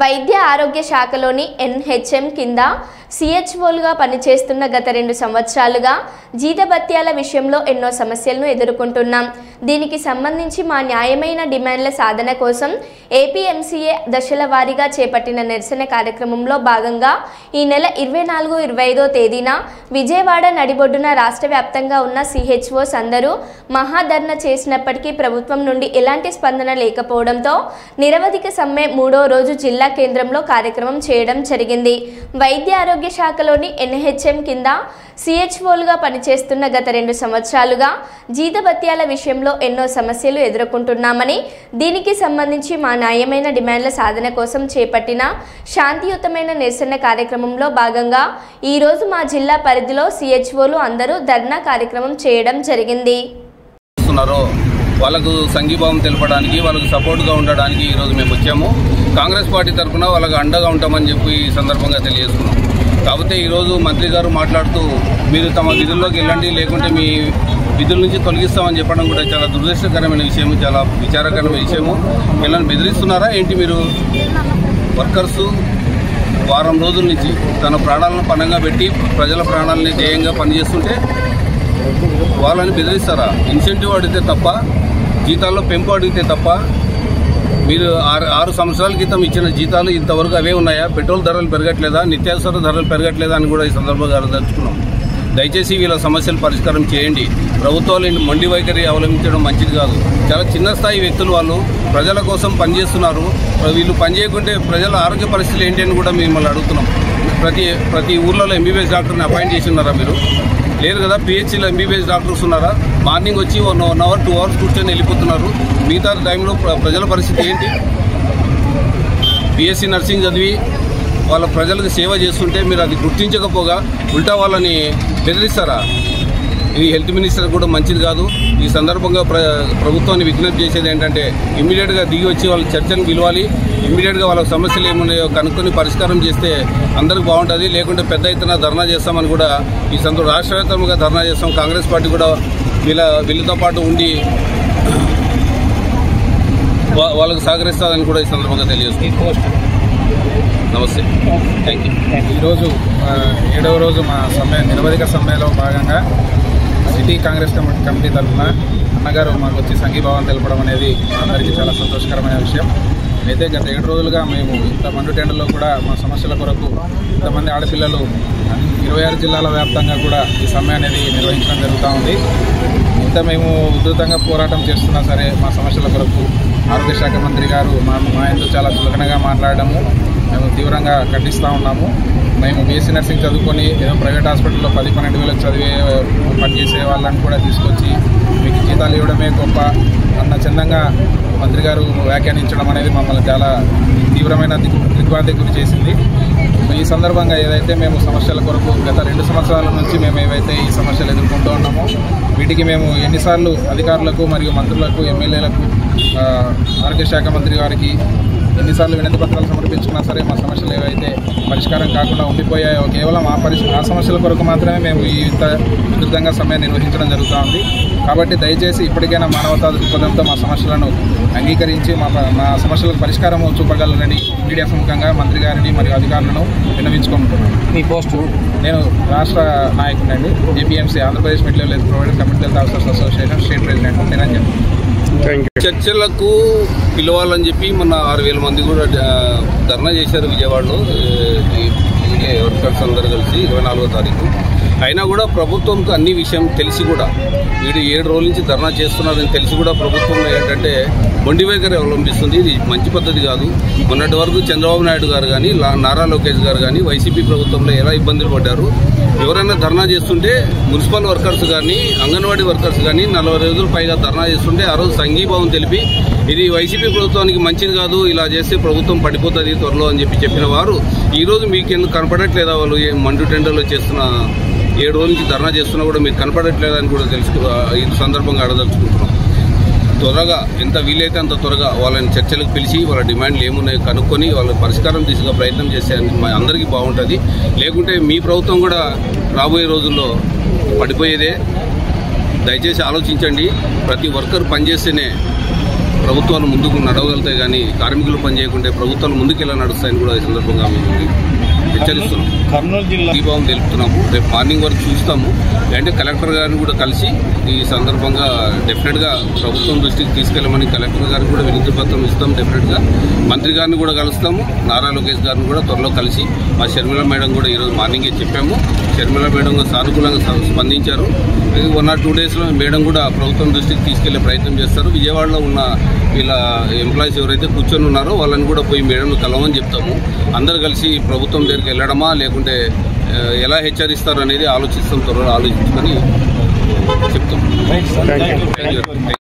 వైద్య ఆరోగ్య శాఖలోని ఎన్హెచ్ఎం కింద సిహెచ్ఓలుగా పనిచేస్తున్న గత 2 సంవత్సరాలుగా జీతభత్యాల విషయంలో ఎన్నో సమస్యలను ఎదుర్కొంటున్నాం. దీనికి సంబంధించి మా న్యాయమైన డిమాండ్ల సాధన కోసం ఏపీఎంసీఏ దశల వారీగా చేపట్టిన నిరసన కార్యక్రమంలో భాగంగా ఈ నెల 24, 25వ తేదీన విజయవాడ నడిబొడ్డున రాష్ట్ర వ్యాప్తంగా ఉన్న సిహెచ్ఓస్ అందరూ మహాధర్నా చేసినప్పటికీ ప్రభుత్వం నుండి ఎలాంటి స్పందన లేకపోవడంతో నిరవధిక సమ్మె 3వ రోజు జిల్లా కేంద్రంలో కార్యక్రమం చేయడం జరిగింది. వైద్య ఆరోగ్య శాఖలోని ఎన్హెచ్ఎం కింద సిహెచ్ఓలుగా పనిచేస్తున్న గత 2 సంవత్సరాలుగా జీతభత్యాల విషయంలో ఎన్నో సమస్యలు ఎదుర్కొంటున్నామని, దీనికి సంబంధించి మా న్యాయమైన డిమాండ్ల సాధన కోసం చేపట్టిన శాంతియుతమైన నిరసన కార్యక్రమంలో భాగంగా ఈరోజు మా జిల్లా పరిధిలో సిహెచ్ఓలు అందరూ ధర్నా కార్యక్రమం చేయడం జరిగింది. వాళ్ళకు సంఘీభావం తెలపడానికి, వాళ్ళకు సపోర్ట్గా ఉండడానికి ఈరోజు మేము వచ్చాము. కాంగ్రెస్ పార్టీ తరఫున వాళ్ళకు అండగా ఉంటామని చెప్పి ఈ సందర్భంగా తెలియజేస్తున్నాం. కాకపోతే ఈరోజు మంత్రి గారు మాట్లాడుతూ మీరు తమ విధుల్లోకి వెళ్ళండి, లేకుంటే మీ విధుల నుంచి తొలగిస్తామని చెప్పడం కూడా చాలా దురదృష్టకరమైన విషయము, చాలా విచారకరమైన విషయము. వీళ్ళని బెదిరిస్తున్నారా ఏంటి? మీరు వర్కర్సు వారం రోజుల నుంచి తన ప్రాణాలను పణంగా పెట్టి ప్రజల ప్రాణాలని ధ్యేయంగా పనిచేస్తుంటే వాళ్ళని బెదిరిస్తారా? ఇన్సెంటివ్ అడిగితే తప్ప, జీతాల్లో పెంపు అడిగితే తప్ప, మీరు 6 సంవత్సరాల క్రితం ఇచ్చిన జీతాలు ఇంతవరకు అవే ఉన్నాయా? పెట్రోల్ ధరలు పెరగట్లేదా? నిత్యావసర ధరలు పెరగట్లేదా అని కూడా ఈ సందర్భంగా అర్థించుకున్నాం. దయచేసి వీళ్ళ సమస్యలు పరిష్కారం చేయండి. ప్రభుత్వాలు మొండి వైఖరి అవలంబించడం మంచిది కాదు. చాలా చిన్న స్థాయి వ్యక్తులు, వాళ్ళు ప్రజల కోసం పనిచేస్తున్నారు. వీళ్ళు పనిచేయకుంటే ప్రజల ఆరోగ్య పరిస్థితులు ఏంటి అని కూడా మిమ్మల్ని అడుగుతున్నాం. ప్రతి ఊర్లలో ఎంబీబీఎస్ డాక్టర్ని అపాయింట్ చేసి ఉన్నారా? మీరు లేరు కదా. పిహెచ్సిలో ఎంబీబీఎస్ డాక్టర్స్ ఉన్నారా? మార్నింగ్ వచ్చి 1 అవర్ 2 అవర్స్ కూర్చొని వెళ్ళిపోతున్నారు. మిగతా టైంలో ప్రజల పరిస్థితి ఏంటి? బీఎస్సీ నర్సింగ్ చదివి వాళ్ళ ప్రజలకు సేవ చేస్తుంటే మీరు అది గుర్తించకపోగా ఉల్టా వాళ్ళని బెదిరిస్తారా? ఇది హెల్త్ మినిస్టర్ కూడా మంచిది కాదు. ఈ సందర్భంగా ప్రభుత్వాన్ని విజ్ఞప్తి చేసేది ఏంటంటే ఇమ్మీడియట్గా దిగి వచ్చి వాళ్ళ చర్చను పిలవాలి. ఇమ్మీడియట్గా వాళ్ళ సమస్యలు ఏమున్నాయో కనుక్కొని పరిష్కారం చేస్తే అందరికి బాగుంటుంది. లేకుంటే పెద్ద ఎత్తున ధర్నా చేస్తామని కూడా ఈ రాష్ట్ర వ్యాప్తంగా ధర్నా చేస్తాం. కాంగ్రెస్ పార్టీ కూడా వీళ్ళతో పాటు ఉండి వాళ్ళకు సహకరిస్తుందని కూడా ఈ సందర్భంగా తెలియజేస్తుంది. నమస్తే, థ్యాంక్ యూ. ఈరోజు 7వ రోజు మా నిరవధిక సమ్మెలో భాగంగా సిటీ కాంగ్రెస్ కమిటీ తరఫున అన్నగారు మాకు వచ్చి సంఘీభావం తెలపడం అనేది అందరికీ చాలా సంతోషకరమైన విషయం. అయితే గత 7 రోజులుగా మేము ఇంత మండుటెండలో కూడా మా సమస్యల కొరకు ఇంతమంది ఆడపిల్లలు 26 జిల్లాల వ్యాప్తంగా కూడా ఈ సమ్మె అనేది నిర్వహించడం జరుగుతూ ఉంది. ఇంత మేము ఉధృతంగా పోరాటం చేస్తున్నా సరే మా సమస్యల కొరకు ఆరోగ్య శాఖ మంత్రి గారు మా ఎంతో చాలా చులకనగా మాట్లాడడము మేము తీవ్రంగా ఖండిస్తూ ఉన్నాము. మేము బీఎస్సీ నర్సింగ్ చదువుకొని ఏదో ప్రైవేట్ హాస్పిటల్లో 10-12 వేలకు చదివే పనిచేసే వాళ్ళని కూడా తీసుకొచ్చి మీకు జీతాలు ఇవ్వడమే గొప్ప అన్న చందంగా మంత్రి గారు వ్యాఖ్యానించడం అనేది మమ్మల్ని చాలా తీవ్రమైన దిగ్భ్రాంతికి గురి చేసింది. ఈ సందర్భంగా ఏదైతే మేము సమస్యల కొరకు గత 2 సంవత్సరాల నుంచి మేము ఏవైతే ఈ సమస్యలు ఎదుర్కొంటూ ఉన్నామో వీటికి మేము ఎన్నిసార్లు అధికారులకు మరియు మంత్రులకు, ఎమ్మెల్యేలకు, ఆరోగ్య శాఖ మంత్రి గారికి ఎన్నిసార్లు వినతి పత్రాలు సమర్పించుకున్నా సరే మా సమస్యలు ఏవైతే పరిష్కారం కాకుండా ఉండిపోయాయో కేవలం ఆ సమస్యల కొరకు మాత్రమే మేము ఇంత విస్తృతంగా సమ్మె నిర్వహించడం జరుగుతూ ఉంది. కాబట్టి దయచేసి ఇప్పటికైనా మానవతా దృక్పథంతో మా సమస్యలను అంగీకరించి మా సమస్యలకు పరిష్కారం చూపగలరని మీడియా సముఖంగా మంత్రి గారిని మరియు అధికారులను విన్నవించుకుంటున్నాను. మీ పోస్టు? నేను రాష్ట్ర నాయకుడినండి, APMC Andhra Pradesh middle health provider community health officers association state president Niranjan. చర్చలకు పిలవాలని చెప్పి మొన్న 6,000 మంది కూడా ధర్నా చేశారు విజయవాడలో, వర్కర్స్ అందరూ కలిసి 24వ తారీఖు. అయినా కూడా ప్రభుత్వంకు అన్ని విషయం తెలిసి కూడా వీడు 7 రోజుల నుంచి ధర్నా చేస్తున్నారని తెలిసి కూడా ప్రభుత్వం ఏంటంటే మొండి వైఖరి అవలంబిస్తుంది. ఇది మంచి పద్ధతి కాదు. మొన్నటి వరకు చంద్రబాబు నాయుడు గారు కానీ, నారా లోకేష్ గారు కానీ వైసీపీ ప్రభుత్వంలో ఎలా ఇబ్బందులు పడ్డారు. ఎవరైనా ధర్నా చేస్తుంటే మున్సిపల్ వర్కర్స్ కానీ, అంగన్వాడీ వర్కర్స్ కానీ 40 రోజులు పైగా ధర్నా చేస్తుంటే ఆ రోజు సంఘీభావం తెలిపి ఇది వైసీపీ ప్రభుత్వానికి మంచిది కాదు, ఇలా చేస్తే ప్రభుత్వం పడిపోతుంది త్వరలో అని చెప్పిన వారు ఈరోజు మీకు ఎందుకు కనపడట్లేదా? వాళ్ళు మండు టెండర్లో చేస్తున్న 7 రోజుల నుంచి ధర్నా చేస్తున్నా కూడా మీకు కనపడట్లేదని కూడా ఈ సందర్భంగా అడదలుచుకుంటున్నాం. త్వరగా ఎంత వీలైతే అంత త్వరగా వాళ్ళని చర్చలకు పిలిచి వాళ్ళ డిమాండ్లు ఏమున్నాయో కనుక్కొని వాళ్ళ పరిష్కారం దిశగా ప్రయత్నం చేస్తే అందరికీ బాగుంటుంది. లేకుంటే మీ ప్రభుత్వం కూడా రాబోయే రోజుల్లో పడిపోయేదే. దయచేసి ఆలోచించండి. ప్రతి వర్కర్ పనిచేస్తేనే ప్రభుత్వాలు ముందుకు నడవగలుగుతాయి, కానీ కార్మికులు పనిచేయకుంటే ప్రభుత్వాలు ముందుకు ఎలా నడుస్తాయని కూడా ఈ సందర్భంగా మేము హెచ్చరిస్తున్నాం. కర్నూలు జిల్లా దీపావళి తెలుపుతున్నాము. రేపు మార్నింగ్ వరకు చూస్తాము. అంటే కలెక్టర్ గారిని కూడా కలిసి ఈ సందర్భంగా డెఫినెట్గా ప్రభుత్వం దృష్టికి తీసుకెళ్ళమని కలెక్టర్ గారికి కూడా వినతి పత్రం ఇస్తాం. డెఫినెట్గా మంత్రి గారిని కూడా కలుస్తాము. నారా లోకేష్ గారిని కూడా త్వరలో కలిసి మా షర్మిల మేడం కూడా ఈరోజు మార్నింగే చెప్పాము. షర్మిల మేడం సానుకూలంగా స్పందించారు. 1 or 2 డేస్లో మేడం కూడా ప్రభుత్వం దృష్టికి తీసుకెళ్లే ప్రయత్నం చేస్తారు. విజయవాడలో ఉన్న వీళ్ళ ఎంప్లాయీస్ ఎవరైతే కూర్చొని ఉన్నారో వాళ్ళని కూడా పోయి మేడంను కలవమని చెప్తాము. అందరూ కలిసి ప్రభుత్వం దగ్గరికి వెళ్ళడమా లేకుంటే ఎలా హెచ్చరిస్తారు అనేది ఆలోచిస్తాం. త్వరలో ఆలోచించుకొని చెప్తాం.